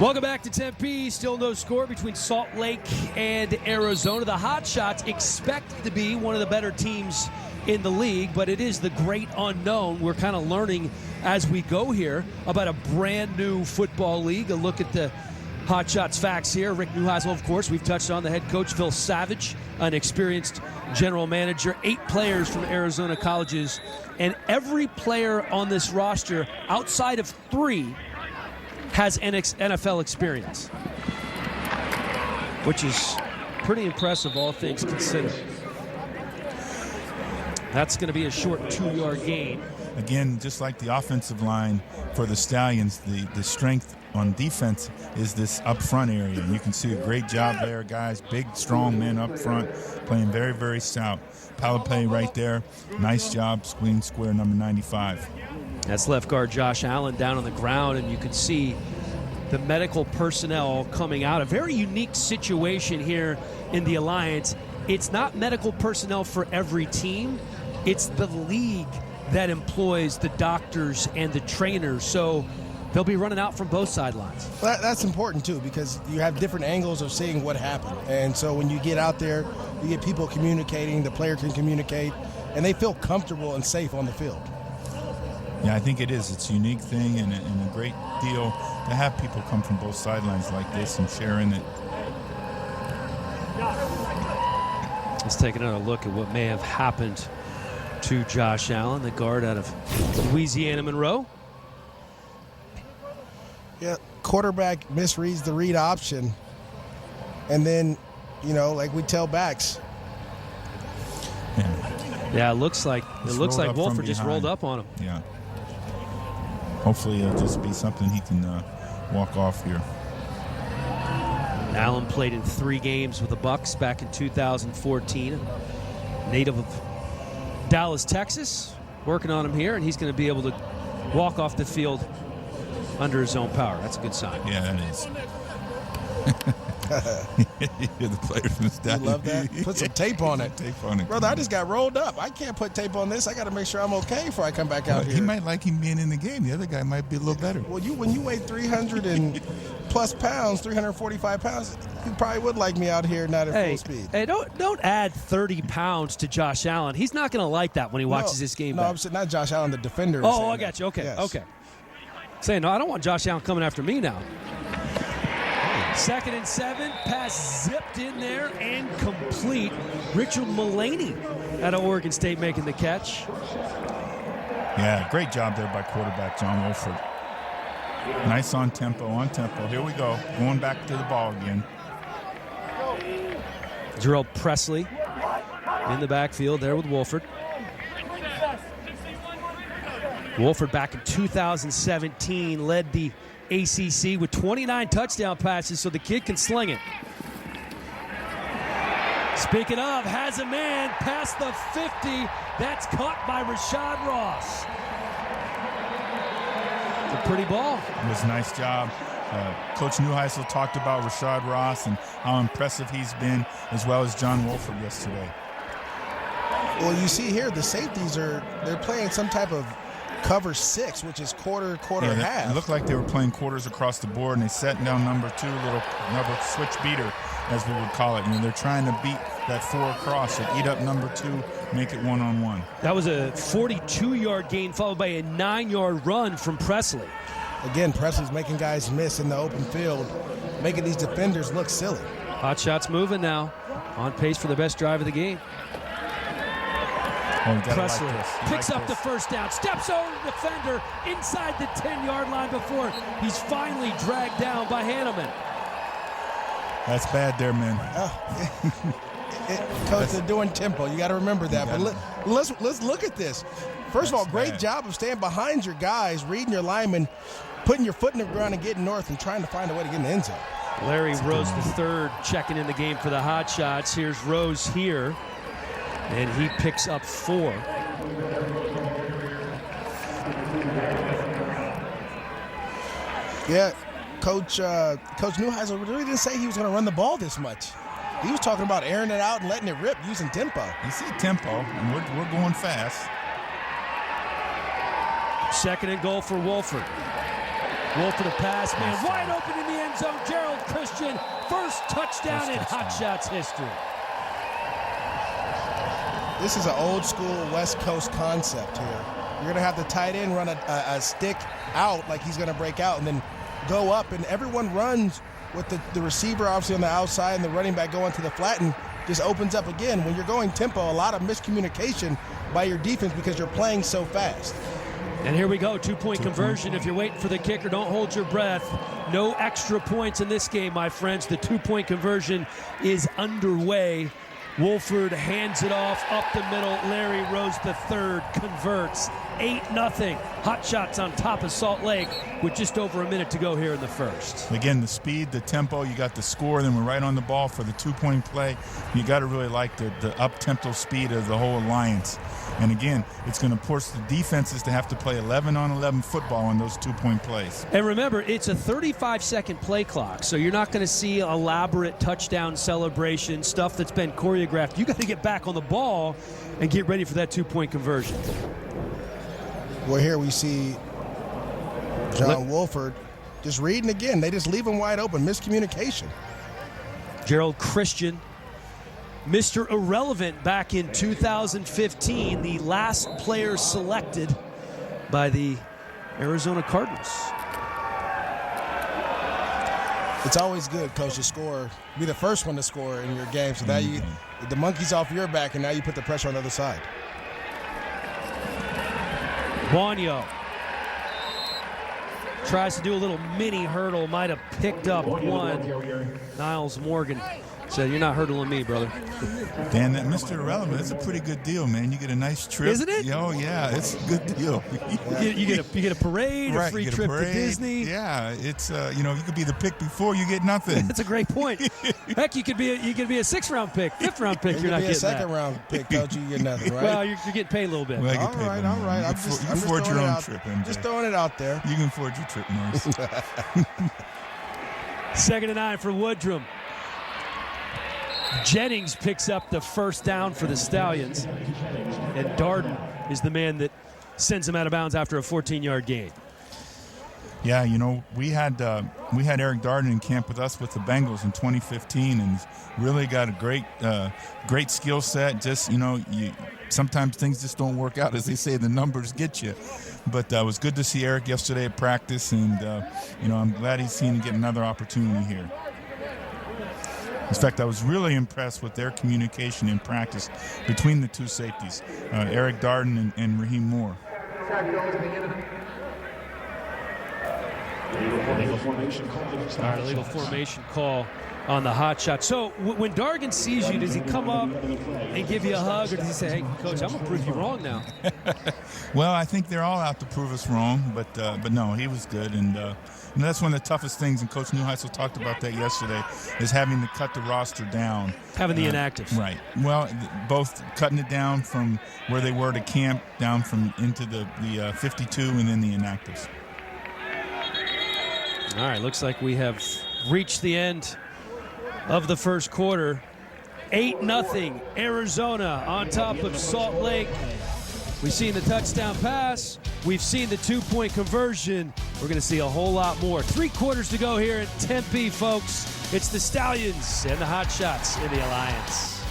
Welcome back to Tempe. Still no score between Salt Lake and Arizona. The Hotshots expect to be one of the better teams in the league, but it is the great unknown. We're kind of learning as we go here about a brand new football league. A look at the Hotshots facts here. Rick Neuheisel, of course, we've touched on. The head coach, Phil Savage, an experienced general manager. 8 players from Arizona colleges, and every player on this roster, outside of 3, has NFL experience, which is pretty impressive, all things considered. That's going to be a short 2-yard gain. Again, just like the offensive line for the Stallions, the strength on defense is this up front area. And you can see a great job there, guys. Big, strong men up front, playing very, very stout. Palapay right there. Nice job, screen square number 95. That's left guard Josh Allen down on the ground, and you can see the medical personnel coming out. A very unique situation here in the Alliance. It's not medical personnel for every team. It's the league that employs the doctors and the trainers. So they'll be running out from both sidelines. Well, that's important, too, because you have different angles of seeing what happened. And so when you get out there, you get people communicating, the player can communicate, and they feel comfortable and safe on the field. Yeah, I think it is. It's a unique thing and a great deal to have people come from both sidelines like this and sharing it. Let's take another look at what may have happened to Josh Allen, the guard out of Louisiana Monroe. Yeah, quarterback misreads the read option, and then, like we tell backs. Yeah, it looks like Wolford just rolled up on him. Yeah. Hopefully it'll just be something he can walk off here. Allen played in 3 games with the Bucs back in 2014. Native of Dallas, Texas. Working on him here, and he's going to be able to walk off the field under his own power. That's a good sign. Yeah, that is. You're the player from the Stallions. You love that? Put some tape on it. Tape on it. Brother, I just got rolled up. I can't put tape on this. I got to make sure I'm okay before I come back out here. He might like him being in the game. The other guy might be a little better. Well, when you weigh 300 and plus pounds, 345 pounds, you probably would like me out here not at full speed. Hey, don't add 30 pounds to Josh Allen. He's not going to like that when he watches this game back. I'm saying not Josh Allen, the defender. Oh, I got you. Okay, yes. Okay. Saying, no, I don't want Josh Allen coming after me now. 2nd and 7, pass zipped in there and complete. Richard Mullaney out of Oregon State making the catch. Yeah, great job there by quarterback John Wolford. Nice on tempo. Here we go. Going back to the ball again. Jarrell Presley in the backfield there with Wolford. Wolford back in 2017 led the ACC with 29 touchdown passes, so the kid can sling it. Speaking of, has a man past the 50. That's caught by Rashad Ross. It's a pretty ball. It was a nice job. Coach Neuheisel talked about Rashad Ross and how impressive he's been, as well as John Wolford yesterday. Well, you see here, the safeties they're playing some type of cover 6, which is quarter, half. It looked like they were playing quarters across the board, and they set down number 2, little switch beater, as we would call it. They're trying to beat that 4 across, so eat up number 2, make it one-on-one. That was a 42-yard gain followed by a 9-yard run from Presley. Again, Presley's making guys miss in the open field, making these defenders look silly. Hotshots moving now, on pace for the best drive of the game. Presley picks up the first down, steps over the defender inside the 10-yard line before he's finally dragged down by Hanneman. That's bad there, man. Coach, they're doing tempo. You got to remember that. But let's look at this. First of all, great job of staying behind your guys, reading your linemen, putting your foot in the ground and getting north and trying to find a way to get in the end zone. Larry Rose III checking in the game for the Hotshots. Here's Rose here. And he picks up 4. Yeah, Coach Neuheisel really didn't say he was going to run the ball this much. He was talking about airing it out and letting it rip using tempo. You see tempo, and we're going fast. 2nd and goal for Wolford. Wolford a pass, man, wide open in the end end zone. Gerald Christian, first touchdown in Hotshots history. This is an old school West Coast concept here. You're going to have the tight end run a stick out like he's going to break out and then go up, and everyone runs with the receiver obviously on the outside and the running back going to the flat, and just opens up again. When you're going tempo, a lot of miscommunication by your defense because you're playing so fast. And here we go, two-point conversion. If you're waiting for the kicker, don't hold your breath. No extra points in this game, my friends. The two-point conversion is underway. Wolford hands it off up the middle. Larry Rose III converts. 8-0. Hotshots on top of Salt Lake with just over a minute to go here in the first. Again, the speed, the tempo, you got the score, then we're right on the ball for the two-point play. You got to really like the up-tempo speed of the whole alliance. And again, it's going to force the defenses to have to play 11-on-11 football on those two-point plays. And remember, it's a 35-second play clock, so you're not going to see elaborate touchdown celebration, stuff that's been choreographed. You got to get back on the ball and get ready for that two-point conversion. Well, here we see John Wolford just reading again. They just leave him wide open. Miscommunication. Gerald Christian, Mr. Irrelevant back in 2015, the last player selected by the Arizona Cardinals. It's always good, Coach, to score, be the first one to score in your game. So now the monkey's off your back, and now you put the pressure on the other side. Wanyo tries to do a little mini hurdle, might have picked up one. Niles Morgan said, "You're not hurdling me, brother." Dan, that Mr. Irrelevant, it's a pretty good deal, man. You get a nice trip. Isn't it? Oh, yeah, it's a good deal. You get a parade, right, a free trip to Disney. Yeah, it's you could be the pick before you get nothing. That's a great point. Heck, you could be a 6th-round pick, 5th-round pick. You're not be getting a second-round pick, Coach. You get nothing, right? Well, you're getting paid a little bit. Well, all right. I'm just afford your throwing own it trip, out. MJ. Just throwing it out there. You can afford your trip, Norris. 2nd and 9 for Woodrum. Jennings picks up the first down for the Stallions, and Darden is the man that sends him out of bounds after a 14-yard gain. Yeah, we had Eric Darden in camp with us with the Bengals in 2015, and he's really got a great skill set. Just sometimes things just don't work out, as they say. The numbers get you. But it was good to see Eric yesterday at practice, and I'm glad he's seen him get another opportunity here. In fact, I was really impressed with their communication in practice between the two safeties, Eric Darden and Raheem Moore. Illegal formation call on the hot shot. So when Dargan sees you, does he come up and give you a hug, or does he say, "Hey, Coach, I'm going to prove you wrong now"? Well, I think they're all out to prove us wrong, but no, he was good. And that's one of the toughest things, and Coach Newheisel talked about that yesterday, is having to cut the roster down. Having the inactives. Right. Well, both cutting it down from where they were to camp, down from into the 52, and then the inactives. All right, looks like we have reached the end of the first quarter. 8-0 Arizona on top of Salt Lake. We've seen the touchdown pass. We've seen the two-point conversion. We're going to see a whole lot more. 3 quarters to go here in Tempe, folks. It's the Stallions and the Hotshots in the Alliance.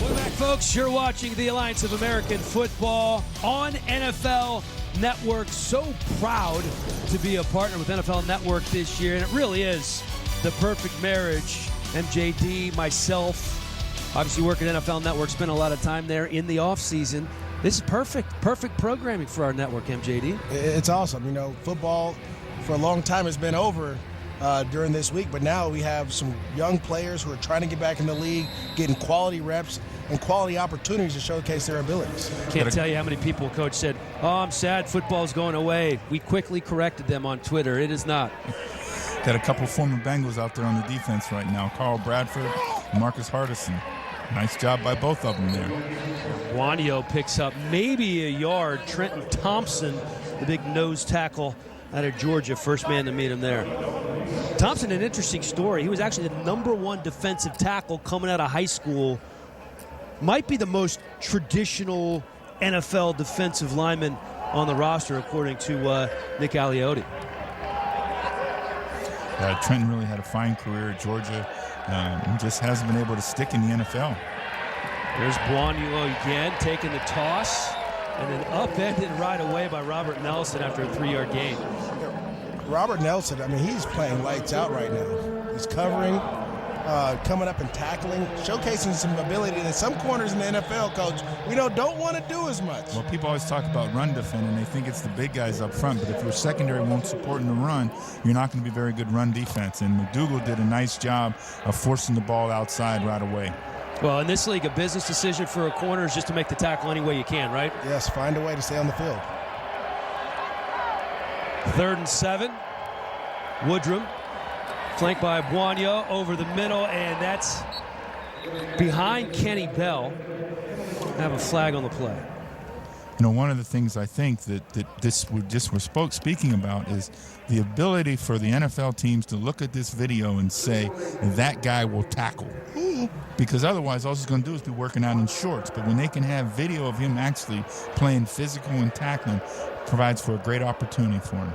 Welcome back, folks. You're watching the Alliance of American Football on NFL Network. So proud to be a partner with NFL Network this year, and it really is the perfect marriage. MJD, myself, obviously working at NFL Network, spent a lot of time there in the offseason. This is perfect programming for our network, MJD. It's awesome. Football for a long time has been over during this week, but now we have some young players who are trying to get back in the league, getting quality reps and quality opportunities to showcase their abilities. Can't tell you how many people, Coach, said, "Oh, I'm sad football's going away." We quickly corrected them on Twitter. It is not. Got a couple former Bengals out there on the defense right now. Carl Bradford, Marcus Hardison. Nice job by both of them there. Wanyo picks up maybe a yard. Trenton Thompson, the big nose tackle out of Georgia, first man to meet him there. Thompson, an interesting story. He was actually the #1 defensive tackle coming out of high school. Might be the most traditional NFL defensive lineman on the roster, according to Nick Aliotti. Trenton really had a fine career at Georgia. And just hasn't been able to stick in the NFL. There's Buonio again, taking the toss, and then upended right away by Robert Nelson after a 3-yard gain. Robert Nelson, I mean, he's playing lights out right now. He's covering, coming up and tackling, showcasing some ability that some corners in the NFL, Coach, don't want to do as much. Well, people always talk about run defending. They think it's the big guys up front, but if your secondary won't support in the run, you're not going to be very good run defense. And McDougal did a nice job of forcing the ball outside right away. Well, in this league, a business decision for a corner is just to make the tackle any way you can, right? Yes, find a way to stay on the field. 3rd and 7. Woodrum, flanked by Buonio over the middle, and that's behind Kenny Bell. Have a flag on the play. One of the things I think that we're speaking about is the ability for the NFL teams to look at this video and say, that guy will tackle. Because otherwise, all he's going to do is be working out in shorts. But when they can have video of him actually playing physical and tackling, provides for a great opportunity for him.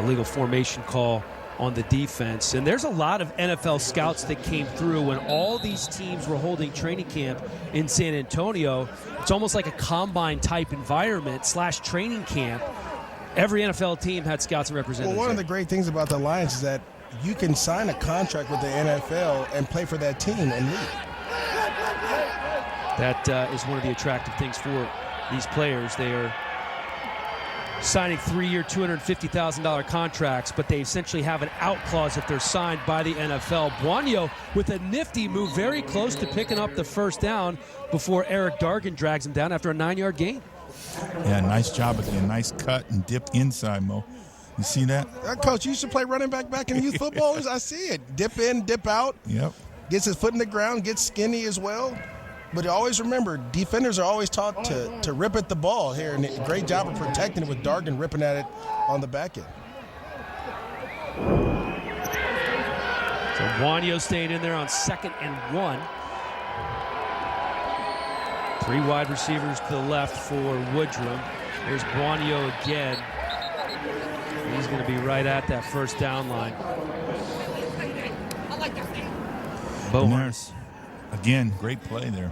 Legal formation call on the defense. And there's a lot of NFL scouts that came through when all these teams were holding training camp in San Antonio. It's almost like a combine-type environment / training camp. Every NFL team had scouts and representatives. Well, one of the great things about the Lions is that you can sign a contract with the NFL and play for that team and leave. That is one of the attractive things for these players. They are signing 3-year, $250,000 contracts, but they essentially have an out clause if they're signed by the NFL. Buonio with a nifty move, very close to picking up the first down before Eric Dargan drags him down after a 9-yard gain. Yeah, nice job again. Nice cut and dip inside, Mo. You see that? Coach, you used to play running back in youth football. I see it. Dip in, dip out. Yep. Gets his foot in the ground, gets skinny as well. But always remember, defenders are always taught to rip at the ball here, and a great job of protecting it with Dargan ripping at it on the back end. So Buonio staying in there on 2nd and 1. 3 wide receivers to the left for Woodrum. There's Buonio again. He's going to be right at that first down line. Bowers. Again, great play there.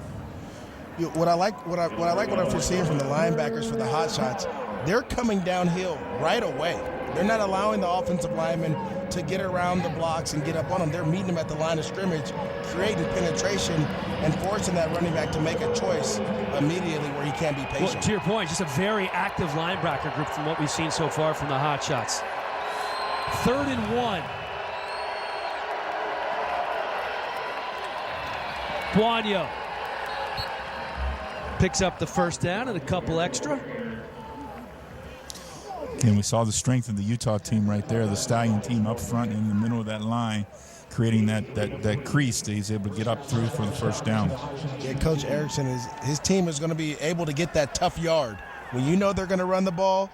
What I'm seeing from the linebackers for the Hotshots, they're coming downhill right away. They're not allowing the offensive linemen to get around the blocks and get up on them. They're meeting them at the line of scrimmage, creating penetration and forcing that running back to make a choice immediately where he can't be patient. Well, to your point, just a very active linebacker group from what we've seen so far from the Hotshots. 3rd and 1. Buonio picks up the first down and a couple extra. And we saw the strength of the Utah team right there, the Stallion team up front in the middle of that line, creating that crease that he's able to get up through for the first down. Yeah, Coach Erickson, his team is going to be able to get that tough yard. When you know they're going to run the ball,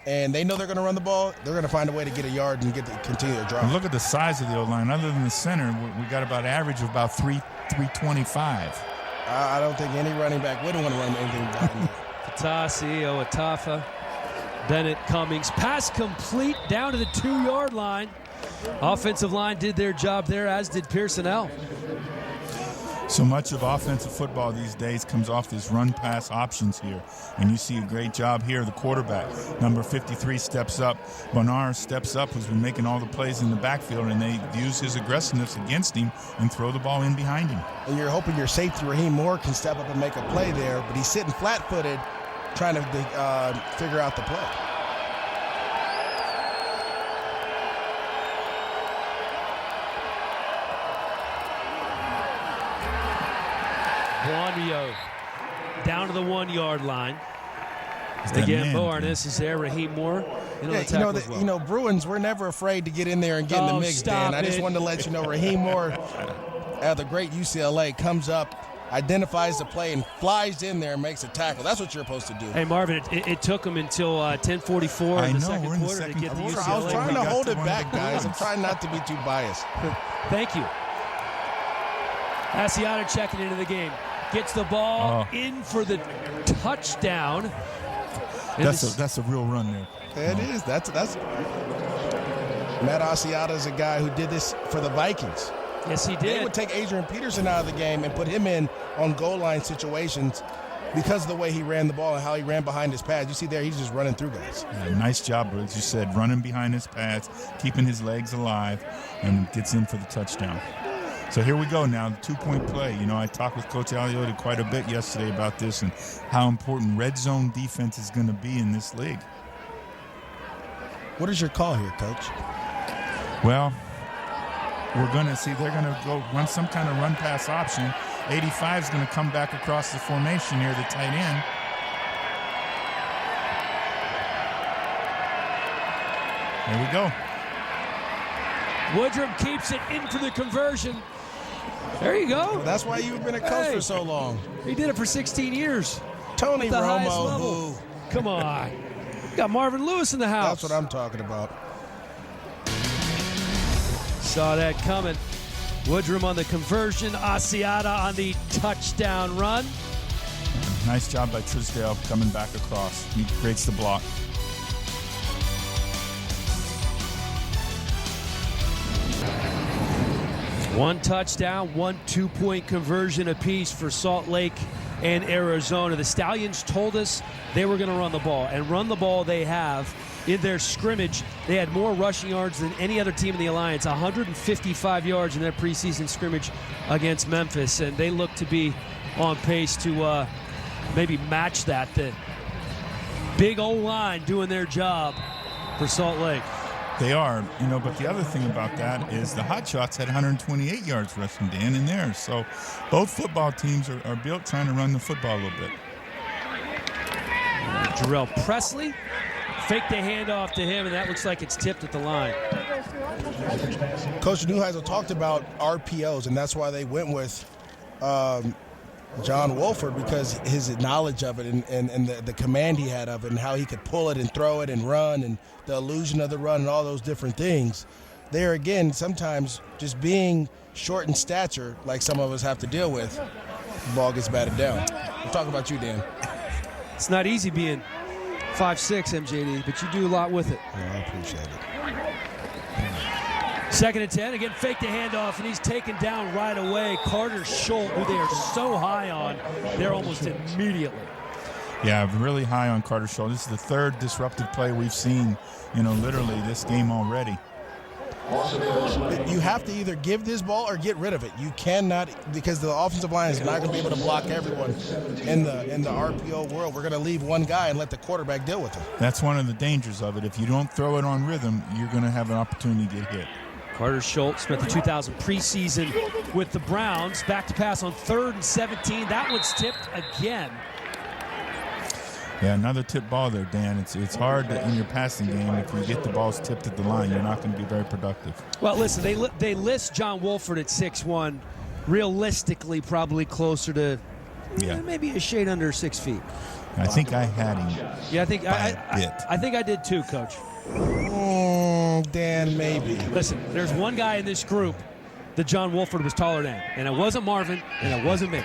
and they know they're going to run the ball, they're going to find a way to get a yard and continue to drive. And look at the size of the O-line. Other than the center, we got about an average of about 325. I don't think any running back would want to run anything behind that. Fatasi, Oatafa, Bennett, Cummings. Pass complete down to the 2-yard line. Offensive line did their job there, as did Pearsonell. So much of offensive football these days comes off this run-pass options here. And you see a great job here. The quarterback, number 53, steps up. Bonar steps up, who's been making all the plays in the backfield, and they use his aggressiveness against him and throw the ball in behind him. And you're hoping your safety, Raheem Moore, can step up and make a play there, but he's sitting flat-footed trying to figure out the play. Buonio down to the 1-yard line. Again, Bo Arness is there. Raheem Moore. Bruins, we're never afraid to get in there and get in the mix, Dan. I just wanted to let you know Raheem Moore, out of the great UCLA, comes up, identifies the play, and flies in there and makes a tackle. That's what you're supposed to do. Hey, Marvin, it took him until 10:44 in the second quarter to get the UCLA. I was trying to hold it back, guys. I'm trying not to be too biased. Thank you. Asiata checking into the game. Gets the ball in for the touchdown. That's a real run there. It is. That's Matt Asiata is a guy who did this for the Vikings. Yes, he did. They would take Adrian Peterson out of the game and put him in on goal line situations because of the way he ran the ball and how he ran behind his pads. You see there, he's just running through guys. Yeah, nice job, as you said, running behind his pads, keeping his legs alive, and gets in for the touchdown. So here we go now, the 2-point play. You know, I talked with Coach Aliotti quite a bit yesterday about this and how important red zone defense is going to be in this league. What is your call here, Coach? Well, we're going to see they're going to go run some kind of run-pass option. 85 is going to come back across the formation here, the tight end. There we go. Woodrum keeps it in for the conversion. There you go. Well, that's why you've been a coach for so long. He did it for 16 years. Tony At the highest Romo, level. who? Come on. Got Marvin Lewis in the house. That's what I'm talking about. Saw that coming. Woodrum on the conversion. Asiata on the touchdown run. Nice job by Trisdale coming back across. He creates the block. One touchdown, 1 2-point conversion apiece for Salt Lake and Arizona. The Stallions told us they were going to run the ball, and run the ball they have. In their scrimmage, they had more rushing yards than any other team in the Alliance, 155 yards in their preseason scrimmage against Memphis, and they look to be on pace to maybe match that. The big O-line doing their job for Salt Lake. They are, you know, but the other thing about that is the Hotshots had 128 yards rushing, Dan, in there. So both football teams are built trying to run the football a little bit. Jarrell Presley faked the handoff to him, and that looks like it's tipped at the line. Coach Neuheisel talked about RPOs, and that's why they went with John Wolford, because his knowledge of it and the command he had of it and how he could pull it and throw it and run and the illusion of the run and all those different things. There again, sometimes just being short in stature, like some of us have to deal with, the ball gets batted down. I'm talking about you, Dan. It's not easy being 5'6", MJD, but you do a lot with it. Yeah, I appreciate it. 2nd and 10, again, fake the handoff, and he's taken down right away. Carter Schultz, who they are so high on, they're almost immediately. Yeah, really high on Carter Schultz. This is the third disruptive play we've seen, you know, literally this game already. You have to either give this ball or get rid of it. You cannot, because the offensive line is not going to be able to block everyone in the RPO world. We're going to leave one guy and let the quarterback deal with it. That's one of the dangers of it. If you don't throw it on rhythm, you're going to have an opportunity to get hit. Carter Schultz spent the 2000 preseason with the Browns. Back to pass on 3rd and 17. That one's tipped again. Yeah, another tip ball there, Dan. It's hard in your passing game. If you get the balls tipped at the line, you're not going to be very productive. Well, listen, they list John Wolford at 6'1". Realistically, probably closer to maybe a shade under 6 feet. I think I had him. Yeah, I think a bit. I think I did too, Coach. Dan, maybe. Listen, there's one guy in this group that John Wolford was taller than, and it wasn't Marvin, and it wasn't me.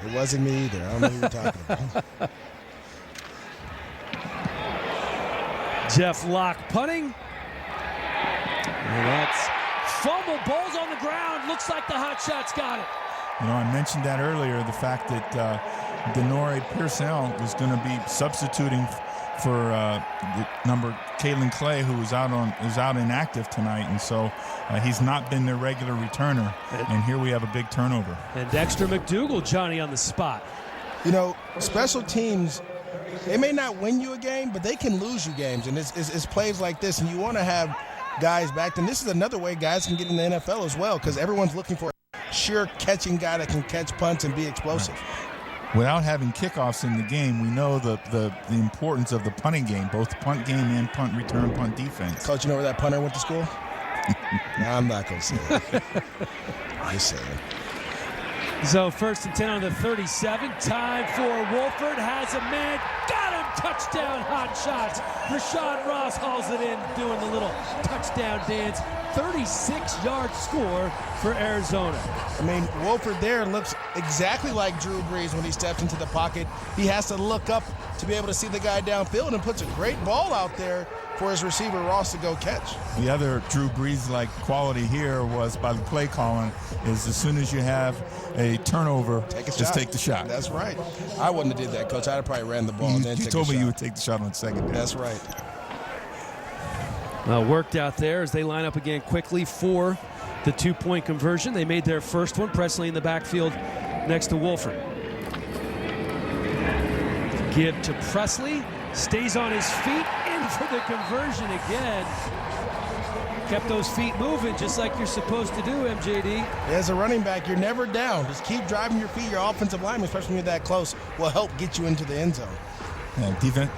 It wasn't me either. I don't know who you're talking about. Jeff Locke punting. And that's fumble. Ball's on the ground. Looks like the Hotshots got it. You know, I mentioned that earlier, the fact that Denore Pearsall was going to be substituting for the number Kalen Clay, who was out inactive tonight, and so he's not been their regular returner. And here we have a big turnover. And Dexter McDougal, Johnny, on the spot. You know, special teams, they may not win you a game, but they can lose you games. And it's plays like this, and you want to have guys back. And this is another way guys can get in the NFL as well, because everyone's looking for a sure catching guy that can catch punts and be explosive. Right. Without having kickoffs in the game, we know the importance of the punting game, both the punt game and punt return, punt defense. Coach, you know where that punter went to school? Nah, I'm not going to say it. Just saying. So 1st and 10 on the 37. Time for Wolford. Has a man. Got him touchdown, Hotshots. Rashad Ross hauls it in, doing the little touchdown dance. 36-yard score for Arizona. I mean, Wolford there looks exactly like Drew Brees when he steps into the pocket. He has to look up to be able to see the guy downfield and puts a great ball out there for his receiver Ross to go catch. The other Drew Brees-like quality here was by the play calling is as soon as you have a turnover, just take the shot. That's right. I wouldn't have did that, Coach. I'd have probably ran the ball and then You take told the me shot. you would take the shot on second down. That's right. Worked out there as they line up again quickly for the two-point conversion. They made their first one. Presley in the backfield next to Wolford. Give to Presley. Stays on his feet. In for the conversion again. Kept those feet moving just like you're supposed to do, MJD. As a running back, you're never down. Just keep driving your feet. Your offensive lineman, especially when you're that close, will help get you into the end zone. Defense.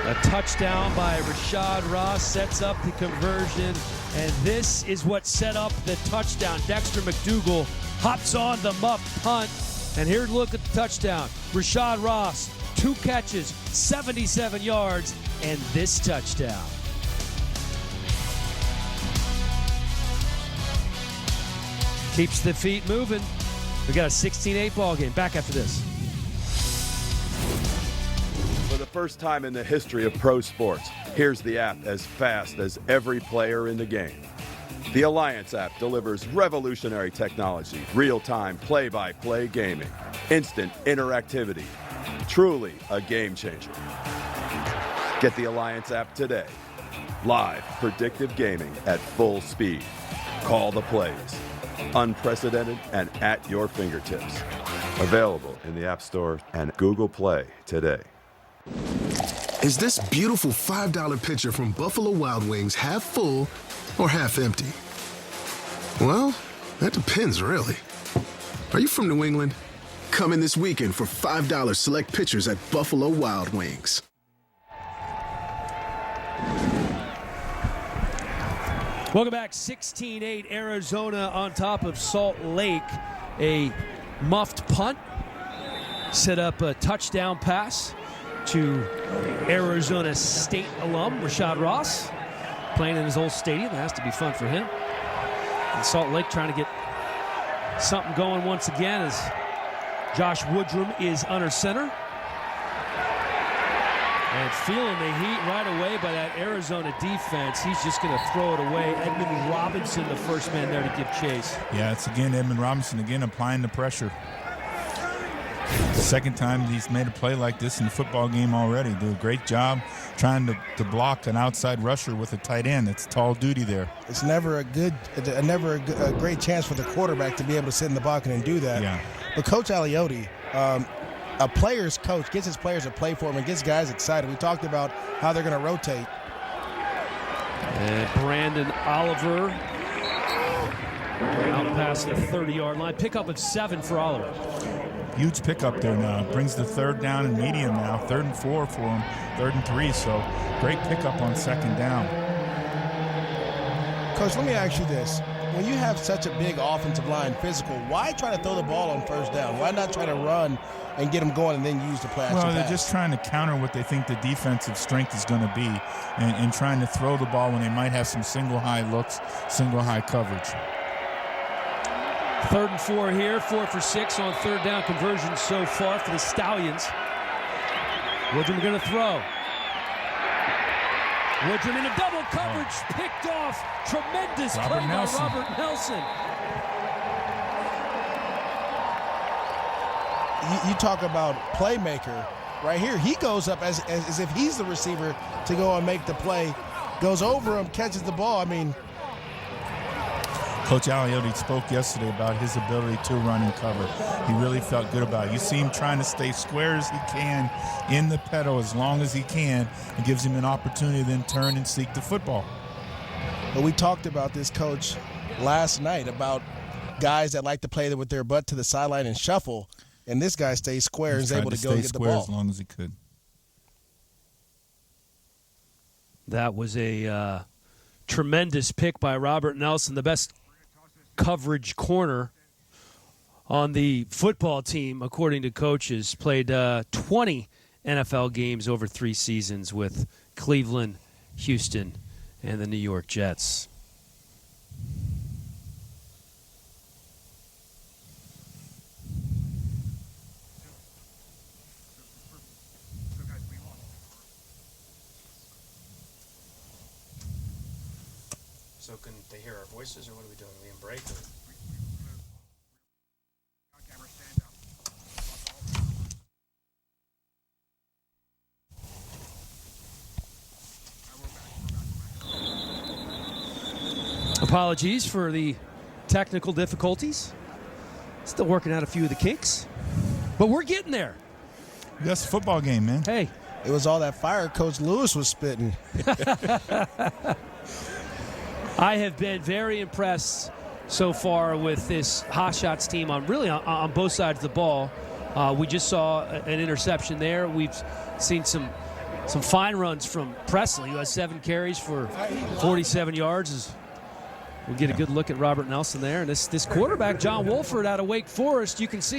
A touchdown by Rashad Ross sets up the conversion, and this is what set up the touchdown. Dexter McDougal hops on the muff punt, and here, look at the touchdown. Rashad Ross, 2 catches, 77 yards, and this touchdown. Keeps the feet moving. We got a 16-8 ball game. Back after this. For the first time in the history of pro sports, here's the app as fast as every player in the game. The Alliance app delivers revolutionary technology, real-time play-by-play gaming, instant interactivity, truly a game changer. Get the Alliance app today. Live predictive gaming at full speed. Call the plays. Unprecedented and at your fingertips. Available in the App Store and Google Play today. Is this beautiful $5 pitcher from Buffalo Wild Wings half full or half empty? Well, that depends, really. Are you from New England? Come in this weekend for $5 select pitchers at Buffalo Wild Wings. Welcome back. 16-8 Arizona on top of Salt Lake. A muffed punt. Set up a touchdown pass to Arizona State alum Rashad Ross. Playing in his old stadium. That has to be fun for him. And Salt Lake trying to get something going once again as Josh Woodrum is under center. And feeling the heat right away by that Arizona defense. He's just going to throw it away. Edmund Robinson, the first man there to give chase. Yeah, it's again Edmund Robinson again applying the pressure. The second time he's made a play like this in the football game already. Do a great job trying to block an outside rusher with a tight end. It's tall duty there. It's never a great chance for the quarterback to be able to sit in the pocket and do that. Yeah. But Coach Aliotti, a player's coach, gets his players to play for him and gets guys excited. We talked about how they're going to rotate. And Brandon Oliver out past the 30-yard line. Pickup of 7 for Oliver. Huge pickup there now. Brings the third down and medium now. 3rd and 4 for him. 3rd and 3. So great pickup on 2nd down. Coach, let me ask you this. When you have such a big offensive line, physical, why try to throw the ball on 1st down? Why not try to run and get them going and then use the play action Well, they're pass? just trying to counter what they think the defensive strength is going to be and trying to throw the ball when they might have some single high looks, single high coverage. 3rd and 4 here, 4 for 6 on 3rd down conversion so far for the Stallions. Woodrum going to throw. Woodrum into double coverage, picked off. Tremendous play by Robert Nelson. You talk about playmaker. Right here, he goes up as if he's the receiver to go and make the play. Goes over him, catches the ball. I mean, Coach Aliotti spoke yesterday about his ability to run and cover. He really felt good about it. You see him trying to stay square as he can in the pedal as long as he can. It gives him an opportunity to then turn and seek the football. but we talked about this, Coach, last night about guys that like to play with their butt to the sideline and shuffle, and this guy stays square and is able to go and get the ball. As long as he could. That was a tremendous pick by Robert Nelson, the best coverage corner on the football team, according to coaches. Played 20 NFL games over 3 seasons with Cleveland, Houston, and the New York Jets. So can they hear our voices, or what are we doing? Are we in break? Or? Apologies for the technical difficulties. Still working out a few of the kinks, but we're getting there. That's a football game, man. Hey. It was all that fire Coach Lewis was spitting. I have been very impressed so far with this Hotshots team on both sides of the ball. We just saw an interception there. We've seen some fine runs from Presley, who has 7 carries for 47 yards. We'll get a good look at Robert Nelson there. And this quarterback, John Wolford, out of Wake Forest, you can see